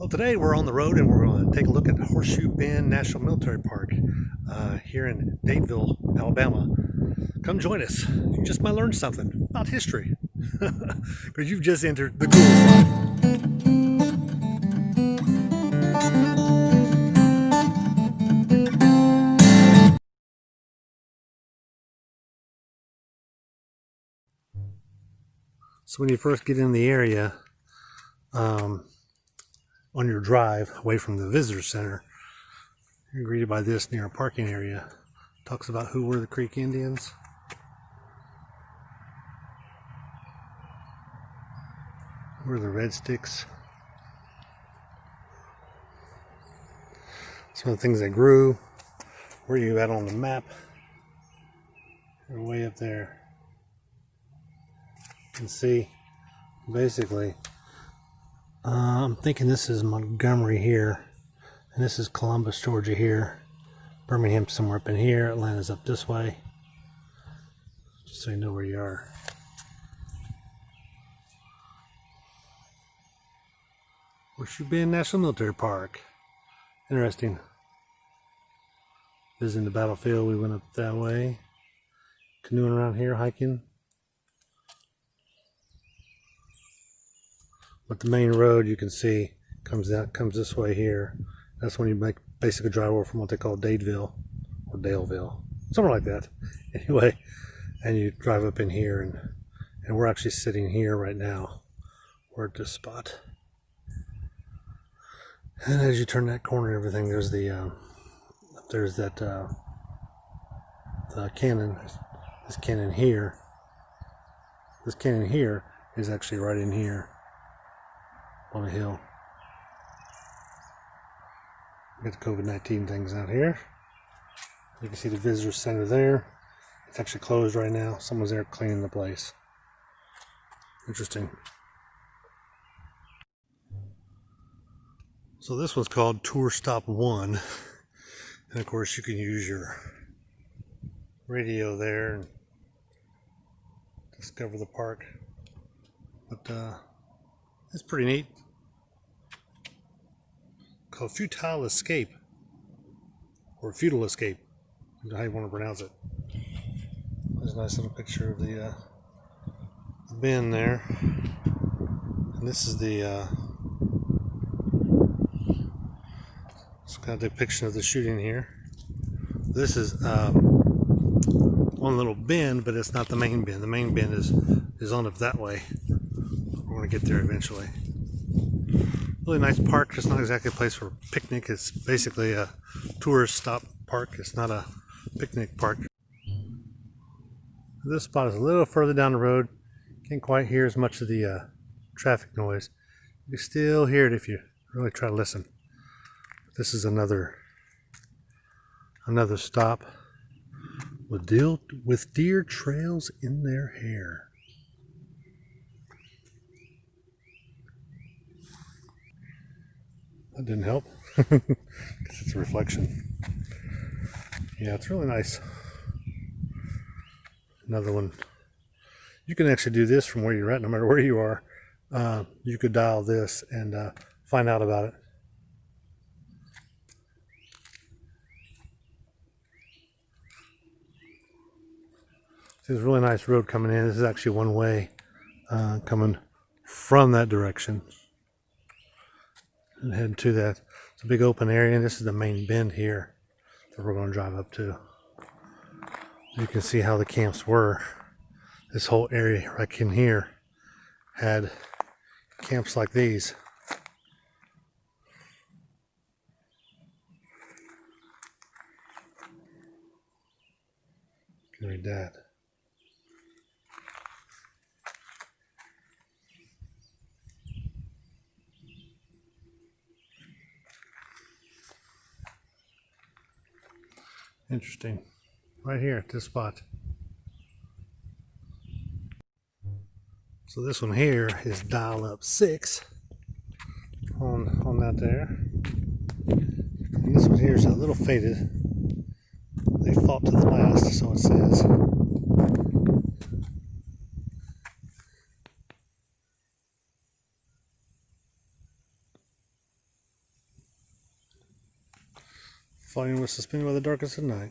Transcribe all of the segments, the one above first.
Well, today we're on the road and we're going to take a look at Horseshoe Bend National Military Park here in Dadeville, Alabama. Come join us. You just might learn something about history because you've just entered the cool side. So when you first get in the area, on your drive away from the visitor center, you're greeted by this near a parking area. It talks about who were the Creek Indians. Who were the Red Sticks. Some of the things that grew. Where you at on the map. You're way up there. You can see basically I'm thinking this is Montgomery here, and this is Columbus, Georgia here, Birmingham somewhere up in here, Atlanta's up this way, just so you know where you are. Horseshoe Bend National Military Park. Interesting. Visiting the battlefield, we went up that way. Canoeing around here, hiking. But the main road you can see comes this way here. That's when you basically drive over from what they call Dadeville or Daleville, something like that. Anyway, and you drive up in here, and we're actually sitting here right now. We're at this spot. And as you turn that corner, everything there's the cannon. This cannon here. This cannon here is actually right in here. On a hill. We got the COVID-19 things out here. You can see the visitor center there. It's actually closed right now. Someone's there cleaning the place. Interesting. So this one's called Tour Stop 1. And of course you can use your radio there and discover the park. But it's pretty neat. Called Futile Escape. Or Futile Escape. How you want to pronounce it. There's a nice little picture of the bend there. And this is the it's kind of depiction of the shooting here. This is one little bend, but it's not the main bend. The main bend is on up that way. We're going to get there eventually. Really nice park. It's not exactly a place for a picnic. It's basically a tourist stop park. It's not a picnic park. This spot is a little further down the road. Can't quite hear as much of the traffic noise. You can still hear it if you really try to listen. This is another stop with deer trails in their hair. That didn't help. Because it's a reflection. Yeah, it's really nice. Another one. You can actually do this from where you're at, no matter where you are. You could dial this and find out about it. There's a really nice road coming in. This is actually one way coming from that direction. And head to that. It's a big open area, and this is the main bend here that we're going to drive up to. You can see how the camps were. This whole area right in here had camps like these. You can read that. Interesting. Right here at this spot. So this one here is dial up 6 on that there. And this one here is a little faded. They fought to the last, so it says. Flying was suspended by the darkest of night.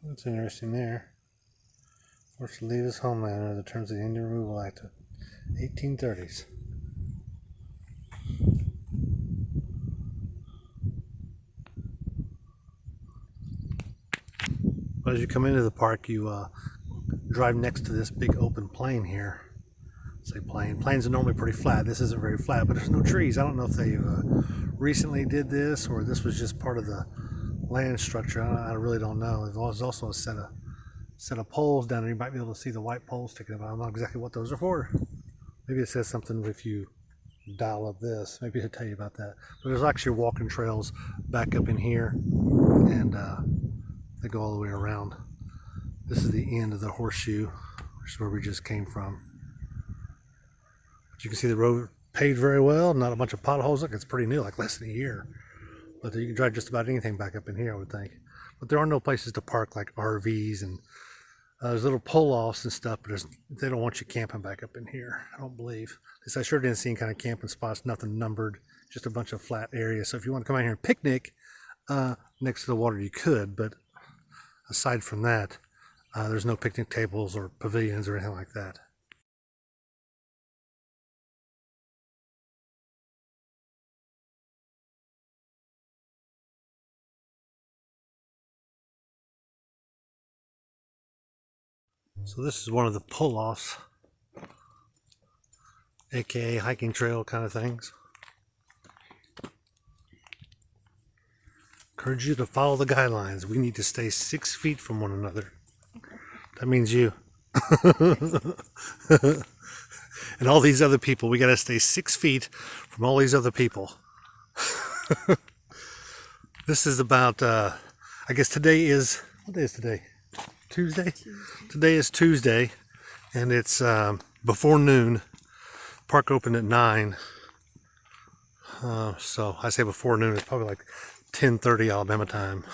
That's interesting there. Forced to leave his homeland under the terms of the Indian Removal Act of 1830s. But as you come into the park, you drive next to this big open plain here. Say plain. Plains are normally pretty flat. This isn't very flat, but there's no trees. I don't know if they recently did this or this was just part of the land structure. I really don't know. There's also a set of poles down there. You might be able to see the white poles sticking up. I don't know exactly what those are for. Maybe it says something if you dial up this. Maybe it'll tell you about that. But there's actually walking trails back up in here, and they go all the way around. This is the end of the Horseshoe, which is where we just came from. But you can see the road paved very well. Not a bunch of potholes. Look, it's pretty new, like less than a year. But you can drive just about anything back up in here, I would think. But there are no places to park like RVs, and there's little pull-offs and stuff, but they don't want you camping back up in here, I don't believe. At least I sure didn't see any kind of camping spots, nothing numbered, just a bunch of flat areas. So if you want to come out here and picnic next to the water, you could, but aside from that, there's no picnic tables or pavilions or anything like that. So this is one of the pull-offs, aka hiking trail kind of things. Encourage you to follow the guidelines. We need to stay 6 feet from one another. Okay. That means you. And all these other people. We got to stay 6 feet from all these other people. This is about, I guess today is, what day is today? Tuesday? Today is Tuesday, and it's before noon. Park opened at 9. So I say before noon, it's probably like 10:30 Alabama time.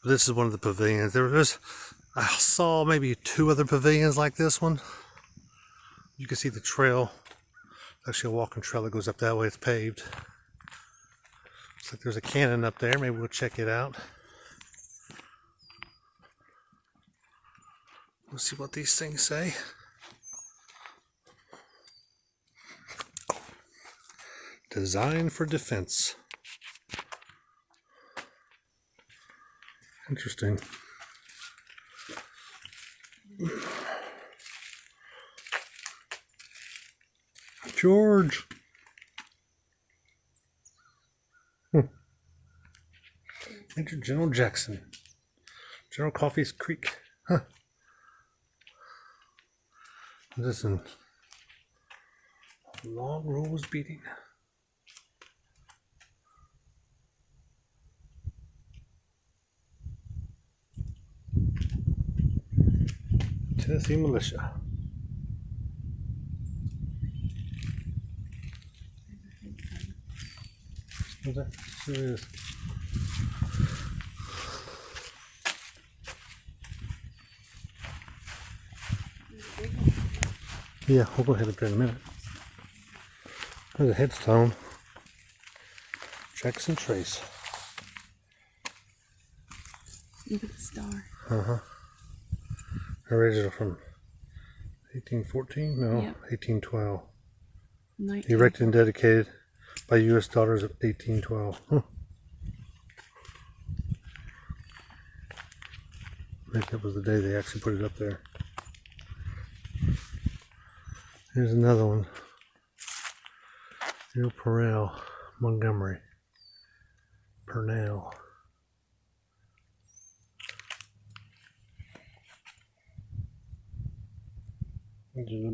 This is one of the pavilions. I saw maybe 2 other pavilions like this one. You can see the trail. It's actually a walking trail that goes up that way. It's paved. Looks like there's a cannon up there. Maybe we'll check it out. Let's see what these things say. Designed for defense. Interesting. George. Major General Jackson. General Coffee's Creek. Huh. Listen. Long rose beating. Tennessee militia. What's that? There it is. Yeah, we'll go ahead up there in a minute. There's a headstone. Jackson Trace. Look at the star. Uh-huh. Original from 1814? No, yep. 1812. Erected and dedicated by U.S. Daughters of 1812. Huh. I think that was the day they actually put it up there. Here's another one. Near Purnell, Montgomery. Purnell. There's a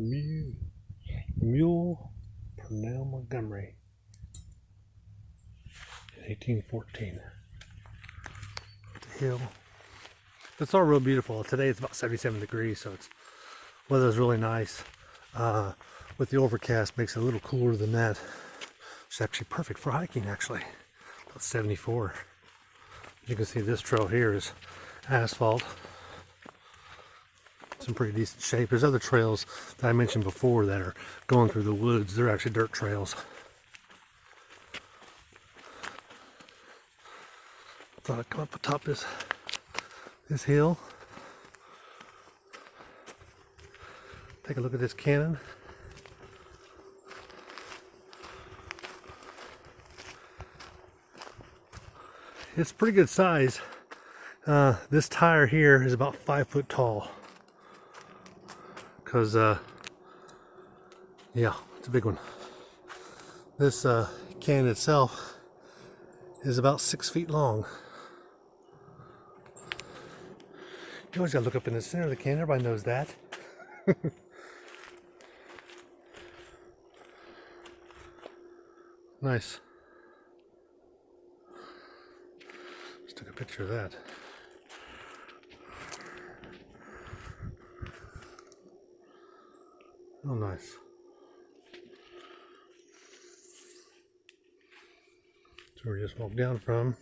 mule, Purnell, Montgomery. In 1814. The hill. It's all real beautiful. Today it's about 77 degrees, so weather's really nice. With the overcast, makes it a little cooler than that. It's actually perfect for hiking, actually. About 74. You can see this trail here is asphalt. It's in pretty decent shape. There's other trails that I mentioned before that are going through the woods. They're actually dirt trails. Thought I'd come up atop this hill. Take a look at this cannon. It's pretty good size. This tire here is about 5 foot tall. Cause yeah, it's a big one. This cannon itself is about 6 feet long. You always gotta look up in the center of the cannon. Everybody knows that. Nice. Just took a picture of that. Oh, nice. So we just walked down from.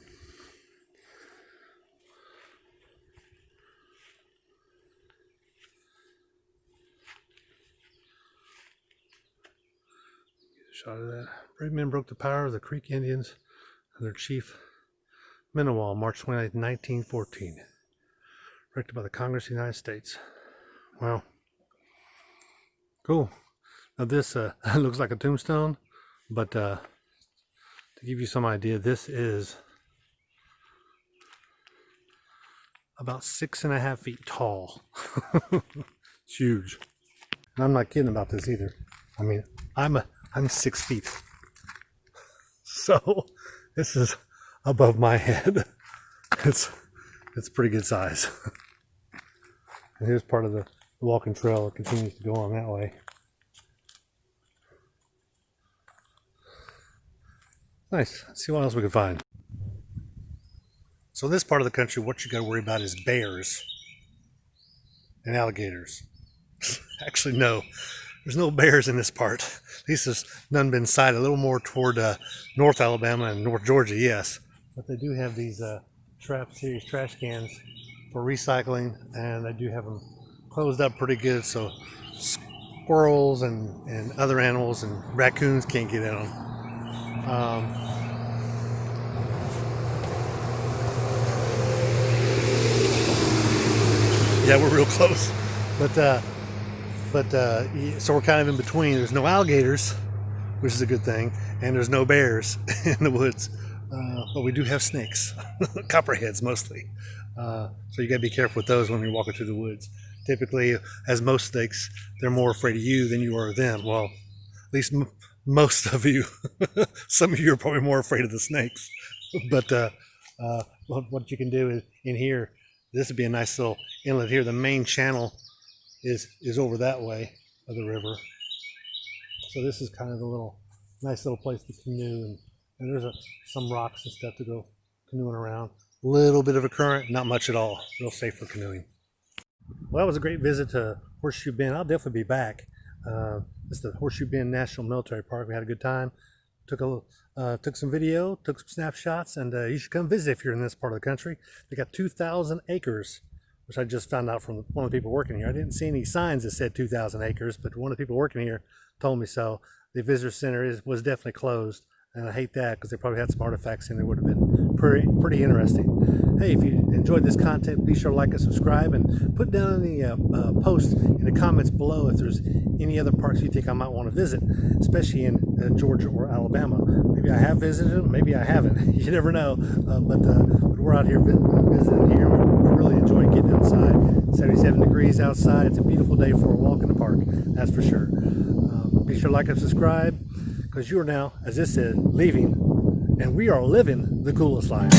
Shot of that. Brave men broke the power of the Creek Indians and their chief Minowal, March 29, 1914. Erected by the Congress of the United States. Wow. Cool. Now this looks like a tombstone, but to give you some idea, this is about 6.5 feet tall. It's huge. And I'm not kidding about this either. I mean, I'm 6 feet. So this is above my head. It's pretty good size. And here's part of the walking trail that continues to go on that way. Nice. Let's see what else we can find. So this part of the country, what you got to worry about is bears and alligators. Actually, no. There's no bears in this part. At least there's none been sighted. A little more toward North Alabama and North Georgia, yes. But they do have these Trap Series trash cans for recycling, and they do have them closed up pretty good, so squirrels and other animals and raccoons can't get in them. Yeah, we're real close, but so we're kind of in between. There's no alligators, which is a good thing, and there's no bears in the woods, but we do have snakes, copperheads mostly. So you got to be careful with those when you're walking through the woods. Typically, as most snakes, they're more afraid of you than you are of them. Well, at least most of you. Some of you are probably more afraid of the snakes. But what you can do is in here, this would be a nice little inlet here. The main channel is over that way of the river. So this is kind of a nice little place to canoe, and there's some rocks and stuff to go canoeing around. Little bit of a current, not much at all. Real safe for canoeing. Well, that was a great visit to Horseshoe Bend. I'll definitely be back. It's the Horseshoe Bend National Military Park. We had a good time. Took some video, took some snapshots, and you should come visit if you're in this part of the country. They got 2,000 acres, which I just found out from one of the people working here. I didn't see any signs that said 2,000 acres, but one of the people working here told me so. The visitor center was definitely closed, and I hate that because they probably had some artifacts in there. Would have been pretty interesting. Hey, if you enjoyed this content, be sure to like and subscribe, and put down in the post in the comments below if there's any other parks you think I might want to visit, especially in Georgia or Alabama. Maybe I have visited them, maybe I haven't. You never know. But we're out here visiting here. We really enjoy getting outside. 77 degrees outside. It's a beautiful day for a walk in the park, that's for sure. Be sure to like and subscribe, because you are now, as this says, leaving, and we are living the coolest life.